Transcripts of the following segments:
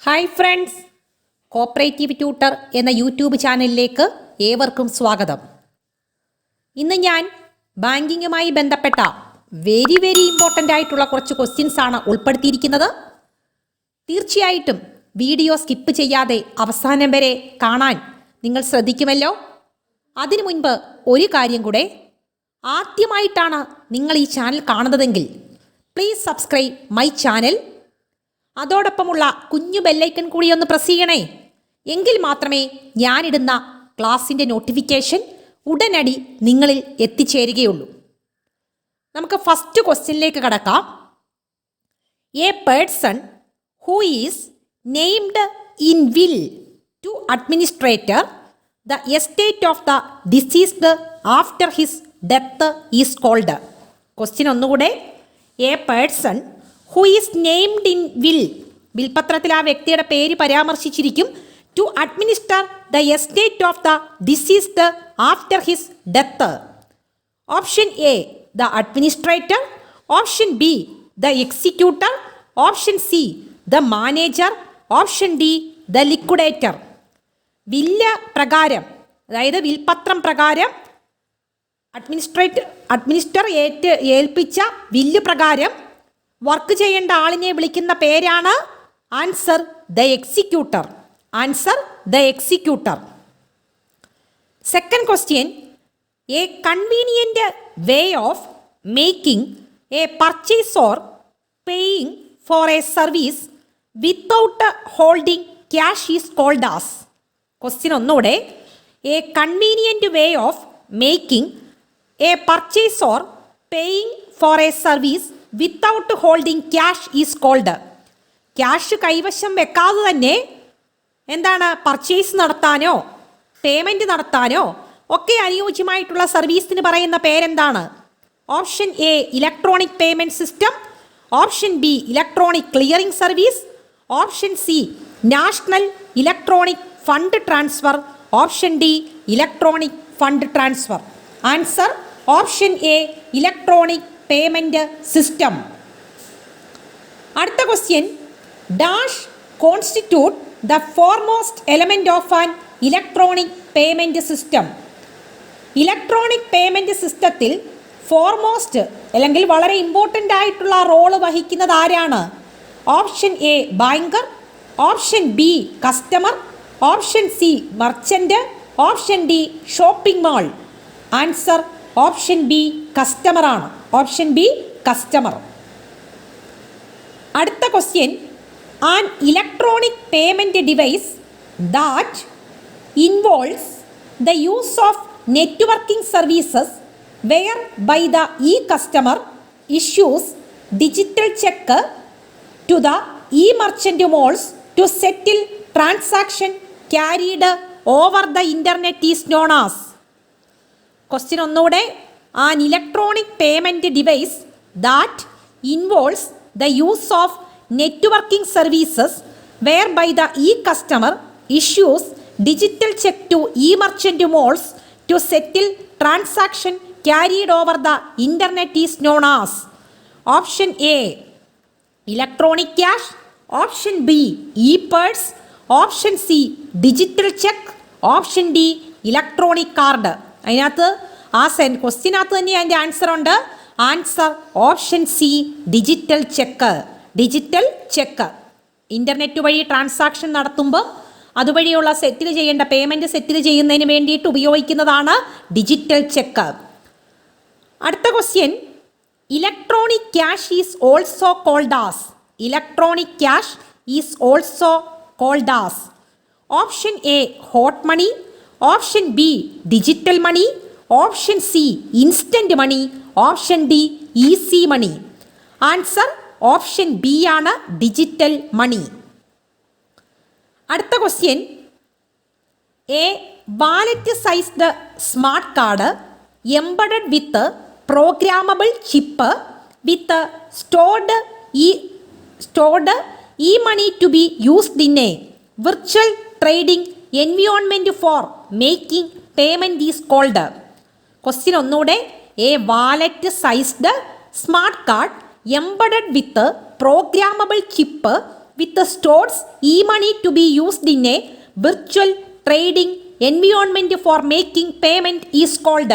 Hi friends, cooperative tutor എന്ന YouTube ചാനലിലേക്ക് ഏവർക്കും സ്വാഗതം. ഇന്ന് ഞാൻ ബാങ്കിങ്ങുമായി ബന്ധപ്പെട്ട വെരി ഇമ്പോർട്ടൻ്റ് ആയിട്ടുള്ള കുറച്ച് ക്വസ്റ്റ്യൻസ് ആണ് ഉൾപ്പെടുത്തിയിരിക്കുന്നത്. തീർച്ചയായിട്ടും വീഡിയോ സ്കിപ്പ് ചെയ്യാതെ അവസാനം വരെ കാണാൻ നിങ്ങൾ ശ്രദ്ധിക്കുമല്ലോ. അതിനു മുൻപ് ഒരു കാര്യം കൂടെ, ആദ്യമായിട്ടാണ് നിങ്ങൾ ഈ ചാനൽ കാണുന്നതെങ്കിൽ പ്ലീസ് സബ്സ്ക്രൈബ് മൈ ചാനൽ. അതോടൊപ്പമുള്ള കുഞ്ഞു ബെല്ലൈക്കൺ കൂടി ഒന്ന് പ്രസ് ചെയ്യണേ. എങ്കിൽ മാത്രമേ ഞാനിടുന്ന ക്ലാസിൻ്റെ നോട്ടിഫിക്കേഷൻ ഉടനടി നിങ്ങളിൽ എത്തിച്ചേരുകയുള്ളൂ. നമുക്ക് ഫസ്റ്റ് ക്വസ്റ്റ്യനിലേക്ക് കടക്കാം. A person who is named in will to administrator the estate of the deceased after his death is called. Question ഒന്നുകൂടെ. A person who is named in will, വിൽപത്രത്തിൽ ആ വ്യക്തിയുടെ പേര് പരാമർശിച്ചിരിക്കും. To administer the estate of the deceased after his death. Option A the administrator, option B the executor, option C the manager, option D the liquidator. Will പ്രകാരം, അതായത് വിൽപത്രം പ്രകാരം administer ഏൽപ്പിച്ച വില്ല് പ്രകാരം വർക്ക് ചെയ്യേണ്ട ആളിനെ വിളിക്കുന്ന പേരാണ് answer the executor. Answer the executor. Second question. A convenient way of making a purchase or paying for a service without holding cash is called as. Question ഒന്നുകൂടെ. A convenient way of making a purchase or paying for a service without holding cash is called. Cash കൈവശം വെക്കാതെ തന്നെ എന്താണ് purchase നടത്താനോ payment നടത്താനോ ഒക്കെ അനുയോജ്യമായിട്ടുള്ള സർവീസിന് പറയുന്ന പേരെന്താണ്? Option A electronic payment system, option B electronic clearing service, option C national electronic fund transfer, option D electronic fund transfer. Answer option A electronic payment system. അടുത്ത question. Dash constitute the foremost element of an electronic payment system. Electronic payment സിസ്റ്റത്തിൽ foremost അല്ലെങ്കിൽ വളരെ important ആയിട്ടുള്ള role വഹിക്കുന്നത് ആരാണ്? Option A banker, option B customer, option C merchant, option D shopping mall. Answer option B customer ആണ്. Option B customer. അടുത്ത question. An electronic payment device that involves the use of networking services whereby the e customer issues digital cheque to the e merchant malls to settle transaction carried over the internet is known as. Question ഒന്നുകൂടെ. An electronic payment device that involves the use of networking services whereby the e customer issues digital cheque to e merchant malls to settle transaction carried over the internet is known as. Option A electronic cash, option B e purse, option C digital cheque, option D electronic card. അതിനകത്ത് ക്വസ്റ്റ്യനകത്ത് തന്നെ അതിൻ്റെ answer ഉണ്ട്. Answer option C digital cheque. Digital cheque internet വഴി transaction നടത്തുമ്പോൾ അതുവഴിയുള്ള settle ചെയ്യേണ്ട payment settle ചെയ്യുന്നതിന് വേണ്ടിയിട്ട് ഉപയോഗിക്കുന്നതാണ് ഡിജിറ്റൽ ചെക്ക്. അടുത്ത question. Electronic cash is also called as. Electronic cash is also called as. Option A hot money, option B digital money, option C instant money, option D easy money. Answer option B ആണ് digital money. അടുത്ത question. A wallet sized smart card embedded with programmable chip with stored e money to be used in a virtual trading environment for making payment is called. Question ഒന്നുകൂടെ. A wallet sized smart card embedded with programmable chip with the stores e-money to be used in a virtual trading environment for making payment is called.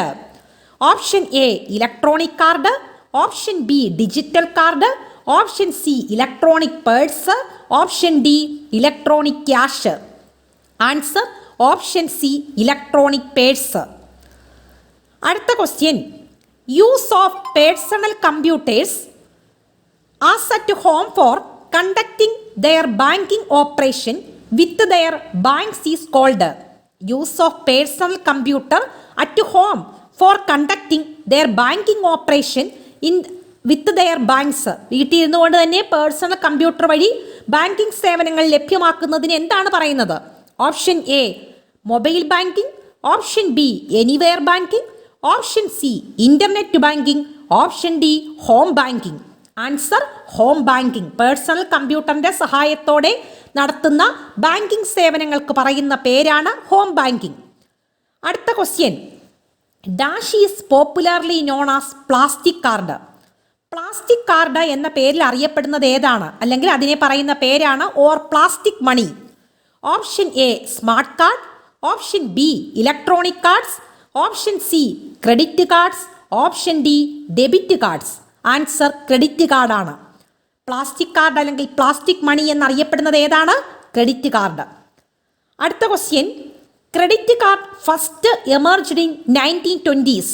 Option A, electronic card. Option B, digital card. Option C, electronic purse. Option D, electronic cash. Answer option C, electronic purse. അടുത്ത question, use of personal computers as at home for conducting their banking operation with their banks is called. Use of personal computer at home for conducting their banking operation with their banks. വീട്ടിൽ ഇരുന്നുകൊണ്ട് തന്നെ personal computer വഴി banking സേവനങ്ങൾ ലഭ്യമാക്കുന്നതിന് എന്താണ് പറയുന്നത്? Option A, mobile banking. Option B, anywhere banking. Option C, internet banking. Option D, home banking. Answer home banking. Personal കമ്പ്യൂട്ടറിന്റെ സഹായത്തോടെ നടത്തുന്ന ബാങ്കിങ് സേവനങ്ങൾക്ക് പറയുന്ന പേരാണ് ഹോം ബാങ്കിങ്. അടുത്ത question, dash is popularly known as plastic card. Plastic card എന്ന പേരിൽ അറിയപ്പെടുന്നത് ഏതാണ്, അല്ലെങ്കിൽ അതിനെ പറയുന്ന പേരാണ് or plastic money? Option A, smart card. Option B, electronic cards. Option C, credit cards. Option D, debit cards. Answer credit കാർഡാണ്. Plastic card അല്ലെങ്കിൽ പ്ലാസ്റ്റിക് മണി എന്നറിയപ്പെടുന്നത് ഏതാണ്? Credit card. അടുത്ത question, credit card first emerged in 1920s.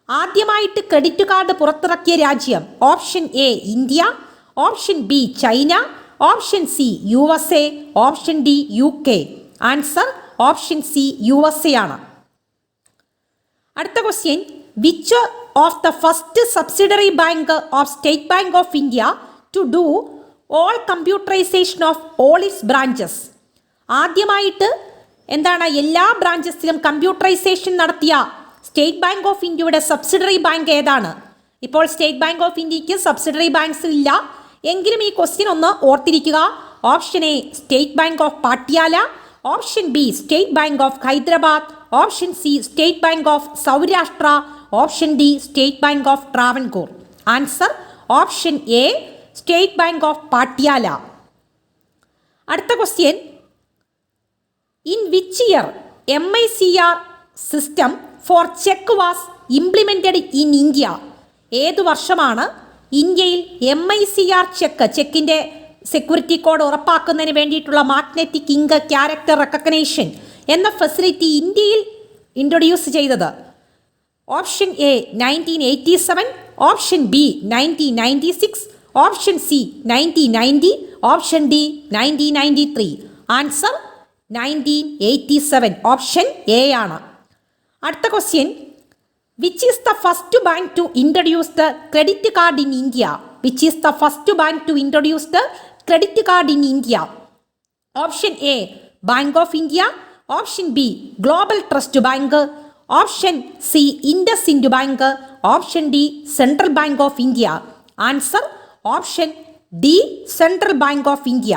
ആദ്യമായിട്ട് credit card പുറത്തിറക്കിയ രാജ്യം? Option A, India. Option B, China. Option C, USA. Option D, UK. Answer option C, USA ആണ്. അടുത്ത question, which of the first subsidiary bank of State Bank of India to do all computerisation of all its branches. ആദ്യമായിട്ട് എന്താണ് എല്ലാ ബ്രാഞ്ചസിലും computerisation നടത്തിയ state Bank of ഇന്ത്യയുടെ subsidiary bank ഏതാണ്? ഇപ്പോൾ സ്റ്റേറ്റ് ബാങ്ക് ഓഫ് ഇന്ത്യക്ക് സബ്സിഡറി ബാങ്ക്സ് ഇല്ല, എങ്കിലും ഈ ക്വസ്റ്റ്യൻ ഒന്ന് ഓർത്തിരിക്കുക. Option A, State Bank of Patiala. Option B, State Bank of Hyderabad. Option C, State Bank of Saurashtra. Option D, State Bank of Travancore. Answer option A, State Bank of Patiala. അടുത്ത question, in which year MICR system for cheque was implemented in India. ഏതു വർഷമാണ് ഇന്ത്യയിൽ MICR ചെക്കിൻ്റെ security code ഉറപ്പാക്കുന്നതിന് വേണ്ടിയിട്ടുള്ള magnetic ink character recognition എന്ന facility ഇന്ത്യയിൽ introduce ചെയ്തത്? Option A, 1987. Option B, 1996. Option C, 1990. Option D, 1993. Answer 1987. Option A ആണ്. അടുത്ത question, which is the first bank to introduce the credit card in India? Which is the first bank to introduce the credit card in India? Option A, bank of India. Option B, global trust bank. Option C, Indus bank. Option D, central bank of India. Answer option D, central bank of India.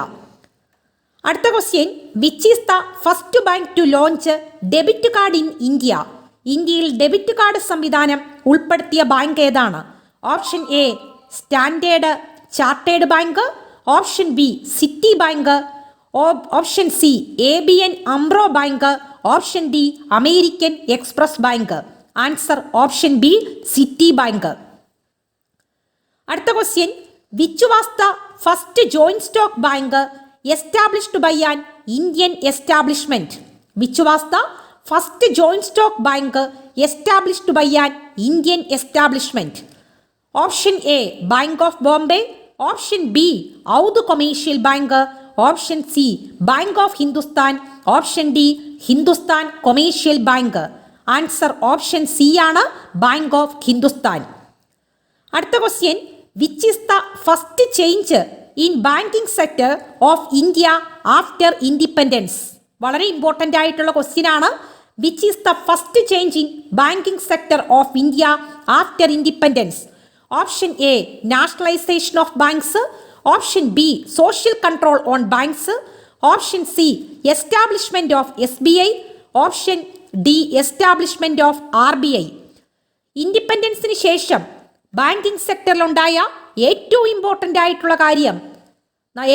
അടുത്ത question, which is the first bank to launch debit card in India? ഇന്ത്യയിൽ debit card സംവിധാനം ഉൾപ്പെടുത്തിയ bank ഏതാണ്? Option A, standard chartered bank. Option B, Citi bank. Option C, ABN AMRO bank. Option D, American Express bank. Answer option B, Citi bank. അടുത്ത question, which was the first joint stock bank established by an Indian establishment? Which was the first joint stock bank established by an Indian establishment? Option A, bank of Bombay. Option B, Oudh commercial bank. Option C, bank of Hindustan. Option D, Hindustan commercial bank. Answer option C ആണ്, bank of Hindustan. അടുത്ത question, which is the first change in banking sector of India after independence? വളരെ important ആയിട്ടുള്ള question ആണ്. Which is the first change in banking sector of India after independence? Option A, nationalisation of banks. Option B, social control on banks. Option C, establishment of SBI. Option D, establishment of RBI. ഇൻഡിപെൻഡൻസിന് ശേഷം banking സെക്ടറിലുണ്ടായ ഏറ്റവും important ആയിട്ടുള്ള കാര്യം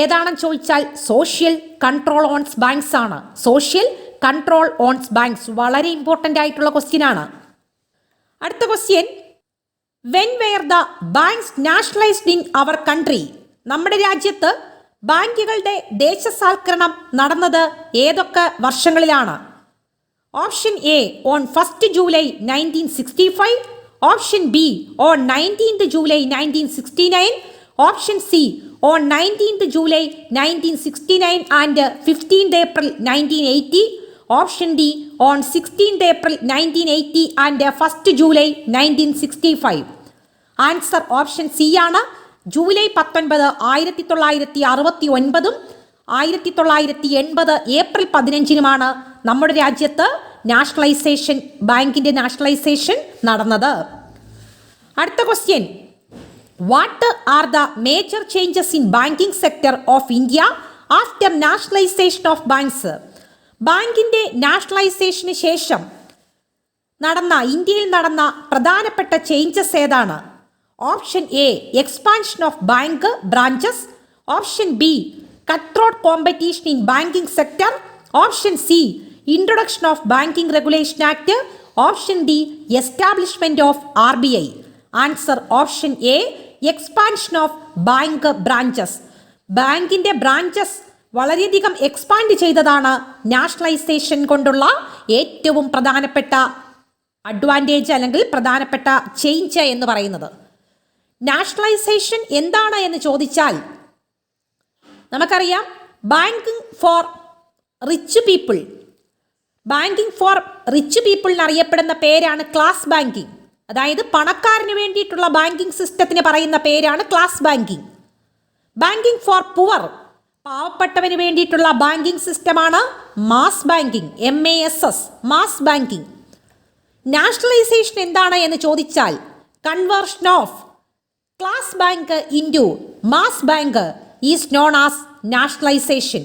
ഏതാണെന്ന് ചോദിച്ചാൽ social control on banks ആണ്. Social control on banks വളരെ ഇമ്പോർട്ടൻ്റ് ആയിട്ടുള്ള ക്വസ്റ്റ്യൻ ആണ്. അടുത്ത question, when were the banks nationalised in our country? നമ്മുടെ രാജ്യത്ത് ബാങ്കുകളുടെ ദേശസാൽക്കരണം നടന്നത് ഏതൊക്കെ വർഷങ്ങളിലാണ്? Option A on 1 July 1965, option B on 19 July 1969, option C on 19th July 1969 and 15th April 1980, option D on 16th April 1980 and 1st July 1965. Answer option C ആണ്. July 19 1969 1980 April 15 നമ്മുടെ രാജ്യത്ത് ബാങ്കിന്റെ നാഷണലൈസേഷൻ നടന്നത്. അടുത്ത question, What are the major changes in banking sector of India after nationalization of banks? ബാങ്കിൻ്റെ നാഷണലൈസേഷന് ശേഷം ഇന്ത്യയിൽ നടന്ന പ്രധാനപ്പെട്ട ചേഞ്ചസ് ഏതാണ്? Option A expansion of bank branches, option B cut throat competition in banking sector, option C introduction of banking regulation act, option D establishment of RBI. Answer option A expansion of bank branches. ബാങ്കിൻ്റെ branches വളരെയധികം expand ചെയ്തതാണ് nationalisation കൊണ്ടുള്ള ഏറ്റവും പ്രധാനപ്പെട്ട advantage അല്ലെങ്കിൽ പ്രധാനപ്പെട്ട change എന്ന് പറയുന്നത്. നാഷണലൈസേഷൻ എന്താണ് എന്ന് ചോദിച്ചാൽ നമുക്കറിയാം, banking for rich people. Banking for rich people എന്നറിയപ്പെടുന്ന പേരാണ് ക്ലാസ് ബാങ്കിങ്. അതായത് പണക്കാരന് വേണ്ടിയിട്ടുള്ള ബാങ്കിങ് സിസ്റ്റത്തിന് പറയുന്ന പേരാണ് class banking. Banking for poor, പാവപ്പെട്ടവന് വേണ്ടിയിട്ടുള്ള ബാങ്കിങ് സിസ്റ്റമാണ് mass banking, MASS, mass banking. Nationalisation എന്താണ് എന്ന് ചോദിച്ചാൽ conversion of class bank into mass bank is known as nationalisation.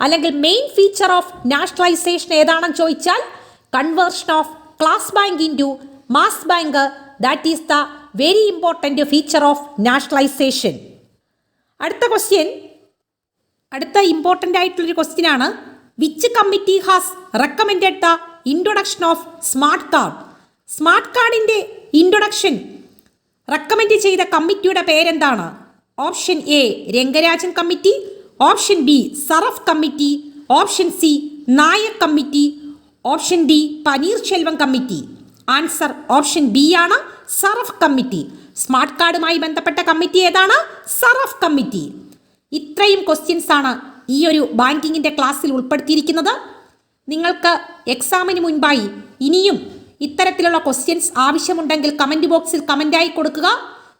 അല്ലെങ്കിൽ മെയിൻ ഫീച്ചർ ഓഫ് നാഷണലൈസേഷൻ ഏതാണെന്ന് ചോദിച്ചാൽ conversion of class bank into mass bank. That is the very important feature of nationalisation. അടുത്ത important ആയിട്ടുള്ളൊരു question ആണ്, which committee has recommended the introduction of smart card? Smart കാർഡിൻ്റെ introduction recommend ചെയ്ത കമ്മിറ്റിയുടെ പേരെന്താണ്? Option A Rangarajan committee, option B Saraf committee, option C Nayak committee, option D Panneerselvam committee. Answer option B ആണ്, Saraf committee. Smart കാർഡുമായി ബന്ധപ്പെട്ട committee ഏതാണ്? Saraf committee. ഇത്രയും questions ആണ് ഈ ഒരു ബാങ്കിങ്ങിൻ്റെ ക്ലാസ്സിൽ ഉൾപ്പെടുത്തിയിരിക്കുന്നത്. നിങ്ങൾക്ക് എക്സാമിന് മുൻപായി ഇനിയും ഇത്തരത്തിലുള്ള ക്വസ്റ്റ്യൻസ് ആവശ്യമുണ്ടെങ്കിൽ കമൻറ്റ് ബോക്സിൽ കമൻറ്റായി കൊടുക്കുക.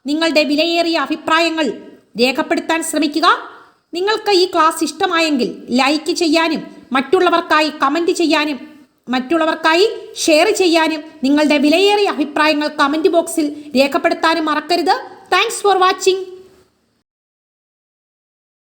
നിങ്ങളുടെ വിലയേറിയ അഭിപ്രായങ്ങൾ രേഖപ്പെടുത്താൻ ശ്രമിക്കുക. നിങ്ങൾക്ക് ഈ ക്ലാസ് ഇഷ്ടമായെങ്കിൽ ലൈക്ക് ചെയ്യാനും മറ്റുള്ളവർക്കായി കമൻറ്റ് ചെയ്യാനും മറ്റുള്ളവർക്കായി ഷെയർ ചെയ്യാനും നിങ്ങളുടെ വിലയേറിയ അഭിപ്രായങ്ങൾ കമൻറ്റ് ബോക്സിൽ രേഖപ്പെടുത്താനും മറക്കരുത്. Thanks for watching.